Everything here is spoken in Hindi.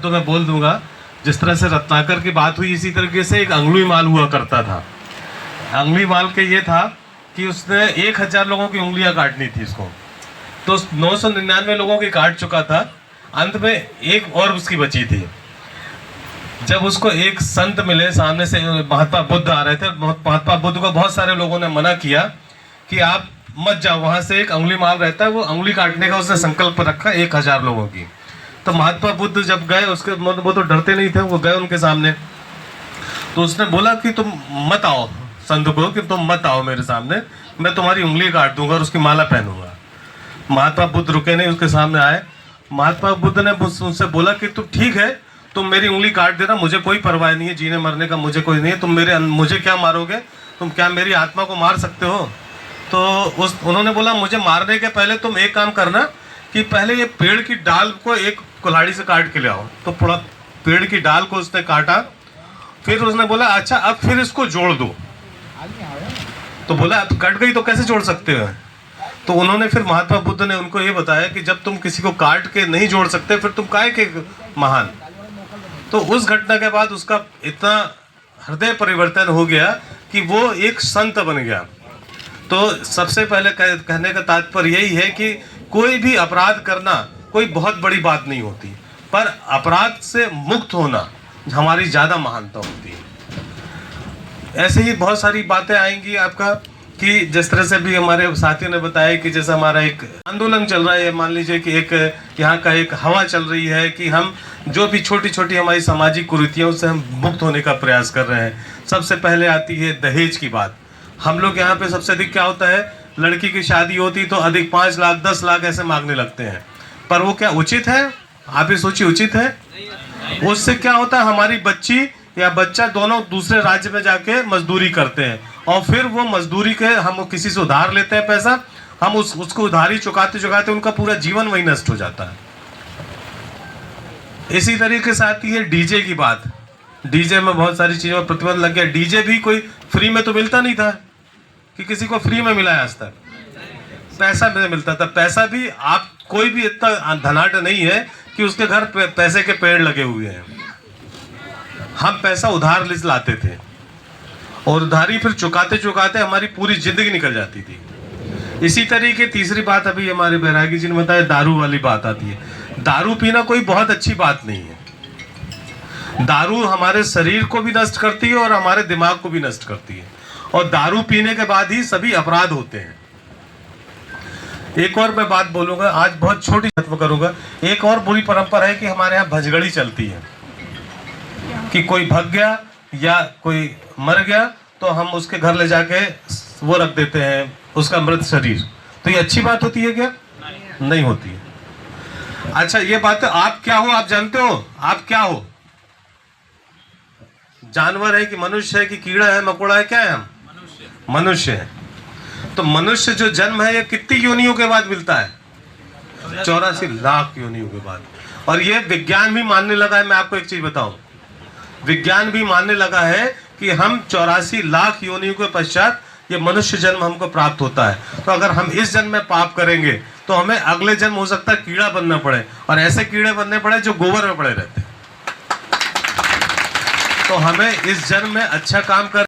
तो मैं बोल दूंगा। जिस तरह से रत्नाकर की बात हुई, इसी तरीके से एक अंगुली माल हुआ करता था। अंगुली माल के ये था कि उसने 1000 लोगों की उंगलियां काटनी थी उसको, तो 999 लोगों की काट चुका था। अंत में एक और उसकी बची थी। जब उसको एक संत मिले, सामने से महात्मा बुद्ध आ रहे थे। महात्मा बुद्ध को बहुत सारे लोगों ने मना किया कि आप मत जाओ, वहां से एक अंगुली माल रहता है, वो अंगुली काटने का उसने संकल्प रखा 1000 लोगों की। तो महात्मा बुद्ध जब गए, उसके वो तो डरते नहीं थे, वो गए उनके सामने। तो उसने बोला कि तुम मत आओ, संत को कि तुम मत आओ मेरे सामने, मैं तुम्हारी उंगली काट दूंगा और उसकी माला पहनूंगा। महात्मा बुद्ध रुके नहीं, उसके सामने आए। महात्मा बुद्ध ने उनसे बोला कि तुम ठीक है, तुम मेरी उंगली काट देना, मुझे कोई परवाह नहीं है, जीने मरने का मुझे कोई नहीं है। तुम मुझे क्या मारोगे, तुम क्या मेरी आत्मा को मार सकते हो? तो उन्होंने बोला मुझे मारने के पहले तुम एक काम करना कि पहले ये पेड़ की डाल को एक कुल्हाड़ी से काट के ले आओ। तो पूरा पेड़ की डाल को उसने काटा। फिर उसने बोला अच्छा अब फिर इसको जोड़ दो। तो बोला अब कट गई तो कैसे जोड़ सकते हो? तो उन्होंने फिर महात्मा बुद्ध ने उनको ये बताया कि जब तुम किसी को काट के नहीं जोड़ सकते फिर तुम काहे के महान। तो उस घटना के बाद उसका इतना हृदय परिवर्तन हो गया कि वो एक संत बन गया। तो सबसे पहले कहने का तात्पर्य यही है कि कोई भी अपराध करना कोई बहुत बड़ी बात नहीं होती, पर अपराध से मुक्त होना हमारी ज़्यादा महानता होती है। ऐसे ही बहुत सारी बातें आएंगी आपका कि जिस तरह से भी हमारे साथियों ने बताया कि जैसे हमारा एक आंदोलन चल रहा है, मान लीजिए कि एक यहाँ का एक हवा चल रही है कि हम जो भी छोटी छोटी हमारी सामाजिक कुरीतियों से हम मुक्त होने का प्रयास कर रहे हैं। सबसे पहले आती है दहेज की बात। हम लोग यहाँ पे सबसे अधिक क्या होता है, लड़की की शादी होती तो अधिक 5 लाख 10 लाख ऐसे मांगने लगते हैं। पर वो क्या उचित है? आप ही सोचिए, उचित है? उससे क्या होता है, हमारी बच्ची या बच्चा दोनों दूसरे राज्य में जाके मजदूरी करते हैं और फिर वो मजदूरी के हम किसी से उधार लेते हैं पैसा, हम उसको उधारी चुकाते चुकाते उनका पूरा जीवन वही नष्ट हो जाता है। इसी तरीके से आती है डीजे की बात। डीजे में बहुत सारी चीजों पर प्रतिबंध लग गया। डीजे भी कोई फ्री में तो मिलता नहीं था कि किसी को फ्री में मिला है, आज तक पैसा में मिलता था। पैसा भी आप कोई भी इतना धनाढ्य नहीं है कि उसके घर पैसे के पेड़ लगे हुए हैं। हम पैसा उधार लाते थे और उधारी फिर चुकाते चुकाते हमारी पूरी जिंदगी निकल जाती थी। इसी तरीके तीसरी बात अभी हमारे बैरागी जी ने बताया, दारू वाली बात आती है। दारू पीना कोई बहुत अच्छी बात नहीं है। दारू हमारे शरीर को भी नष्ट करती है और हमारे दिमाग को भी नष्ट करती है, और दारू पीने के बाद ही सभी अपराध होते हैं। एक और मैं बात बोलूंगा, आज बहुत छोटी खत्म करूंगा। एक और बुरी परंपरा है कि हमारे यहाँ भजगड़ी चलती है कि कोई भग गया या कोई मर गया तो हम उसके घर ले जाके वो रख देते हैं, उसका मृत शरीर। तो ये अच्छी बात होती है क्या? नहीं होती है। अच्छा ये बात, आप क्या हो? आप जानते हो आप क्या हो? जानवर है कि मनुष्य है कि कीड़ा है मकोड़ा है, क्या है हम? मनुष्य है। तो मनुष्य जो जन्म है ये कितनी योनियों के बाद मिलता है? 84 लाख योनियों के बाद। और ये विज्ञान भी मानने लगा है। मैं आपको एक चीज बताऊं, विज्ञान भी मानने लगा है कि हम 84 लाख योनियों के पश्चात ये मनुष्य जन्म हमको प्राप्त होता है। तो अगर हम इस जन्म में पाप करेंगे तो हमें अगले जन्म हो सकता है कीड़ा बनना पड़े, और ऐसे कीड़े बनने पड़े जो गोबर में पड़े रहते हैं। तो हमें इस जन्म में अच्छा काम कर